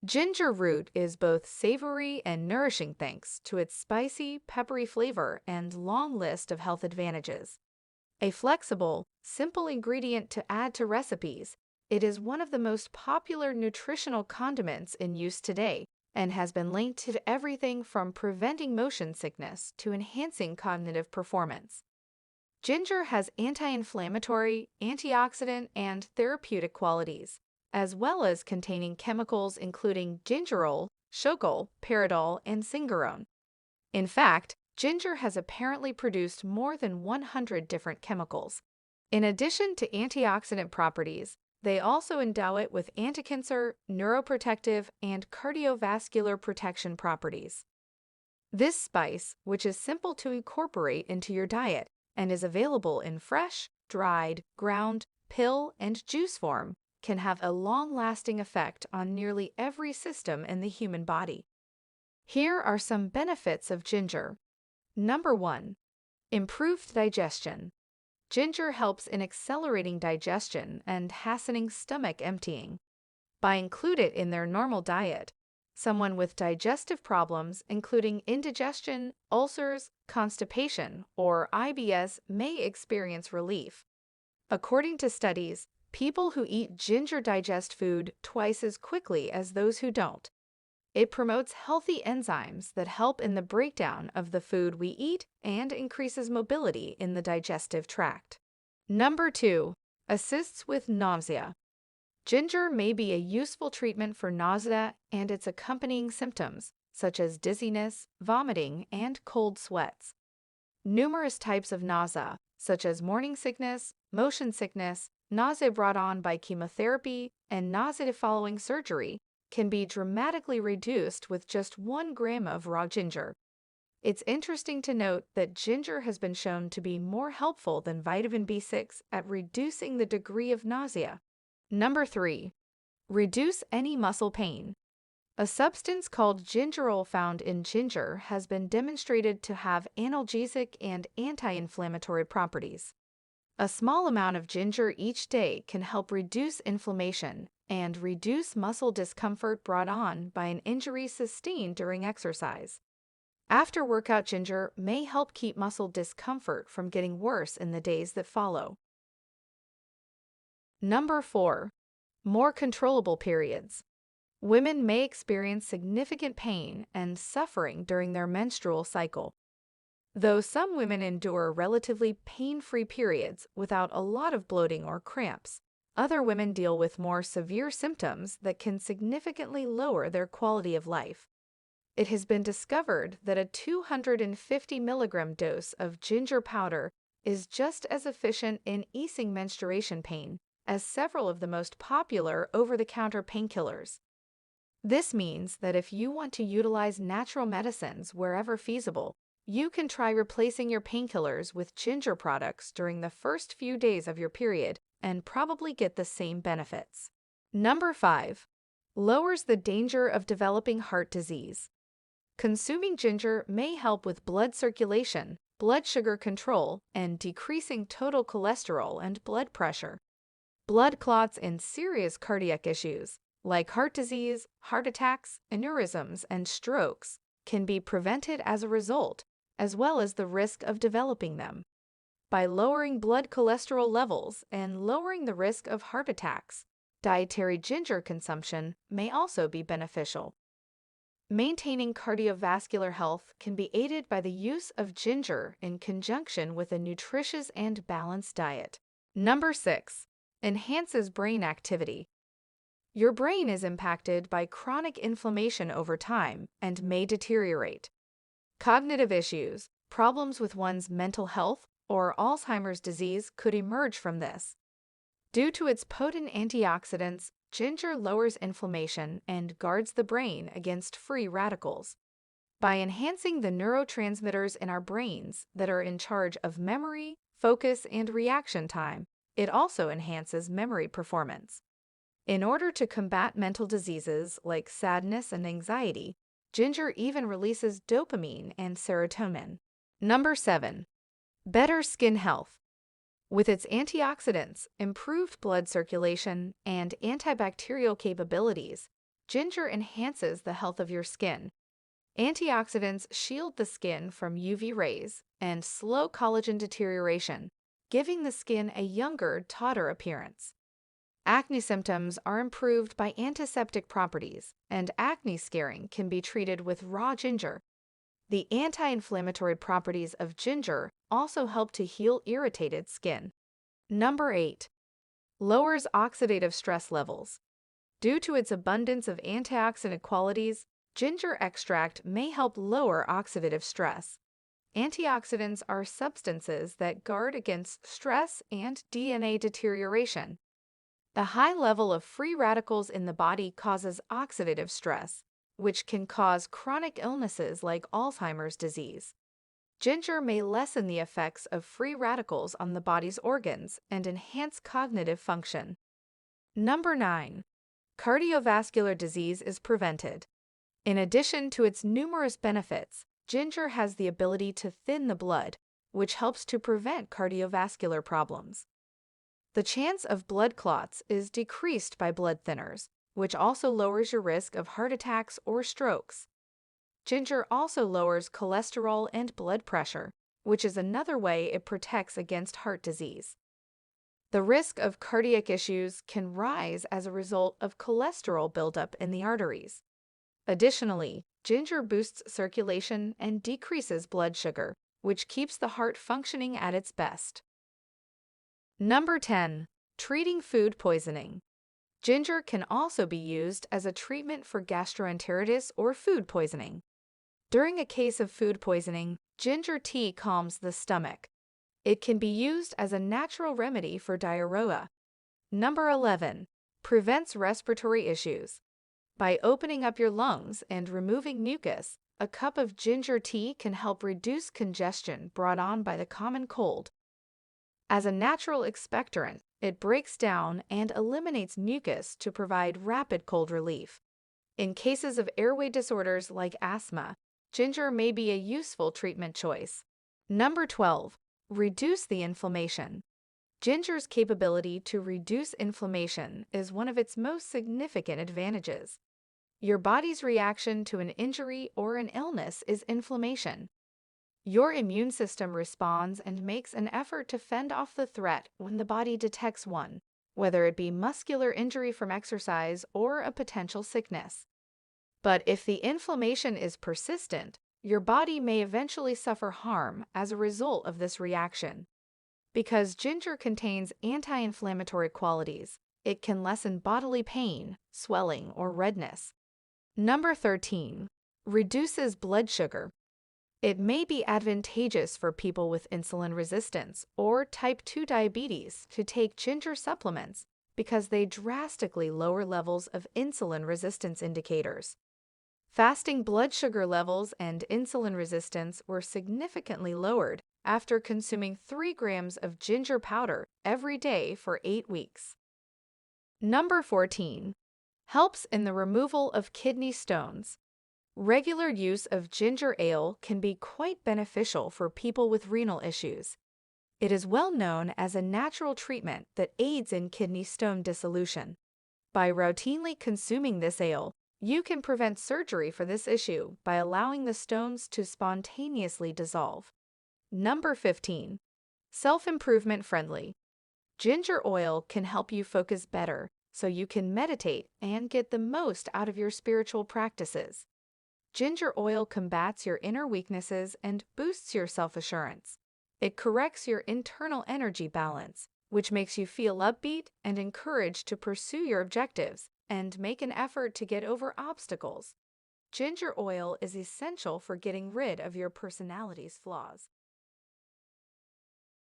Ginger root is both savory and nourishing thanks to its spicy, peppery flavor and long list of health advantages. A flexible, simple ingredient to add to recipes, it is one of the most popular nutritional condiments in use today and has been linked to everything from preventing motion sickness to enhancing cognitive performance. Ginger has anti-inflammatory, antioxidant, and therapeutic qualities, as well as containing chemicals including gingerol, shogaol, paradol, and zingerone. In fact, ginger has apparently produced more than 100 different chemicals. In addition to antioxidant properties, they also endow it with anticancer, neuroprotective, and cardiovascular protection properties. This spice, which is simple to incorporate into your diet and is available in fresh, dried, ground, pill, and juice form, can have a long-lasting effect on nearly every system in the human body. Here are some benefits of ginger. Number 1. Improved digestion. Ginger helps in accelerating digestion and hastening stomach emptying. By including it in their normal diet, someone with digestive problems, including indigestion, ulcers, constipation, or IBS, may experience relief. According to studies, people who eat ginger digest food twice as quickly as those who don't. It promotes healthy enzymes that help in the breakdown of the food we eat and increases mobility in the digestive tract. Number 2. Assists with nausea. Ginger may be a useful treatment for nausea and its accompanying symptoms, such as dizziness, vomiting, and cold sweats. Numerous types of nausea, such as morning sickness, motion sickness, nausea brought on by chemotherapy, and nausea following surgery, can be dramatically reduced with just 1 gram of raw ginger. It's interesting to note that ginger has been shown to be more helpful than vitamin B6 at reducing the degree of nausea. Number 3. Reduce any muscle pain. A substance called gingerol found in ginger has been demonstrated to have analgesic and anti-inflammatory properties. A small amount of ginger each day can help reduce inflammation and reduce muscle discomfort brought on by an injury sustained during exercise. After workout ginger may help keep muscle discomfort from getting worse in the days that follow. Number 4. More controllable periods. Women may experience significant pain and suffering during their menstrual cycle. Though some women endure relatively pain-free periods without a lot of bloating or cramps, other women deal with more severe symptoms that can significantly lower their quality of life. It has been discovered that a 250 milligram dose of ginger powder is just as efficient in easing menstruation pain as several of the most popular over-the-counter painkillers. This means that if you want to utilize natural medicines wherever feasible, you can try replacing your painkillers with ginger products during the first few days of your period and probably get the same benefits. Number 5. Lowers the danger of developing heart disease. Consuming ginger may help with blood circulation, blood sugar control, and decreasing total cholesterol and blood pressure. Blood clots and serious cardiac issues, like heart disease, heart attacks, aneurysms, and strokes, can be prevented as a result, as well as the risk of developing them. By lowering blood cholesterol levels and lowering the risk of heart attacks, dietary ginger consumption may also be beneficial. Maintaining cardiovascular health can be aided by the use of ginger in conjunction with a nutritious and balanced diet. Number 6. Enhances brain activity. Your brain is impacted by chronic inflammation over time and may deteriorate. Cognitive issues, problems with one's mental health, or Alzheimer's disease could emerge from this. Due to its potent antioxidants, ginger lowers inflammation and guards the brain against free radicals. By enhancing the neurotransmitters in our brains that are in charge of memory, focus, and reaction time, it also enhances memory performance. In order to combat mental diseases like sadness and anxiety, ginger even releases dopamine and serotonin. Number 7. Better skin health. With its antioxidants, improved blood circulation, and antibacterial capabilities, Ginger enhances the health of your skin. Antioxidants shield the skin from UV rays and slow collagen deterioration, giving the skin a younger, tauter appearance. Acne symptoms are improved by antiseptic properties, and acne scarring can be treated with raw ginger. The anti-inflammatory properties of ginger also help to heal irritated skin. Number 8. Lowers oxidative stress levels. Due to its abundance of antioxidant qualities, ginger extract may help lower oxidative stress. Antioxidants are substances that guard against stress and DNA deterioration. The high level of free radicals in the body causes oxidative stress, which can cause chronic illnesses like Alzheimer's disease. Ginger may lessen the effects of free radicals on the body's organs and enhance cognitive function. Number 9. Cardiovascular disease is prevented. In addition to its numerous benefits, ginger has the ability to thin the blood, which helps to prevent cardiovascular problems. The chance of blood clots is decreased by blood thinners, which also lowers your risk of heart attacks or strokes. Ginger also lowers cholesterol and blood pressure, which is another way it protects against heart disease. The risk of cardiac issues can rise as a result of cholesterol buildup in the arteries. Additionally, ginger boosts circulation and decreases blood sugar, which keeps the heart functioning at its best. Number 10. Treating food poisoning. Ginger can also be used as a treatment for gastroenteritis or food poisoning. During a case of food poisoning, ginger tea calms the stomach. It can be used as a natural remedy for diarrhea. Number 11. Prevents respiratory issues. By opening up your lungs and removing mucus, a cup of ginger tea can help reduce congestion brought on by the common cold. As a natural expectorant, it breaks down and eliminates mucus to provide rapid cold relief. In cases of airway disorders like asthma, ginger may be a useful treatment choice. Number 12. Reduce the inflammation. Ginger's capability to reduce inflammation is one of its most significant advantages. Your body's reaction to an injury or an illness is inflammation. Your immune system responds and makes an effort to fend off the threat when the body detects one, whether it be muscular injury from exercise or a potential sickness. But if the inflammation is persistent, your body may eventually suffer harm as a result of this reaction. Because ginger contains anti-inflammatory qualities, it can lessen bodily pain, swelling, or redness. Number 13. Reduces blood sugar. It may be advantageous for people with insulin resistance or type 2 diabetes to take ginger supplements because they drastically lower levels of insulin resistance indicators. Fasting blood sugar levels and insulin resistance were significantly lowered after consuming 3 grams of ginger powder every day for 8 weeks. Number 14. Helps in the removal of kidney stones. Regular use of ginger ale can be quite beneficial for people with renal issues. It is well known as a natural treatment that aids in kidney stone dissolution. By routinely consuming this ale, you can prevent surgery for this issue by allowing the stones to spontaneously dissolve. Number 15. Self-improvement friendly. Ginger oil can help you focus better so you can meditate and get the most out of your spiritual practices. Ginger oil combats your inner weaknesses and boosts your self-assurance. It corrects your internal energy balance, which makes you feel upbeat and encouraged to pursue your objectives and make an effort to get over obstacles. Ginger oil is essential for getting rid of your personality's flaws.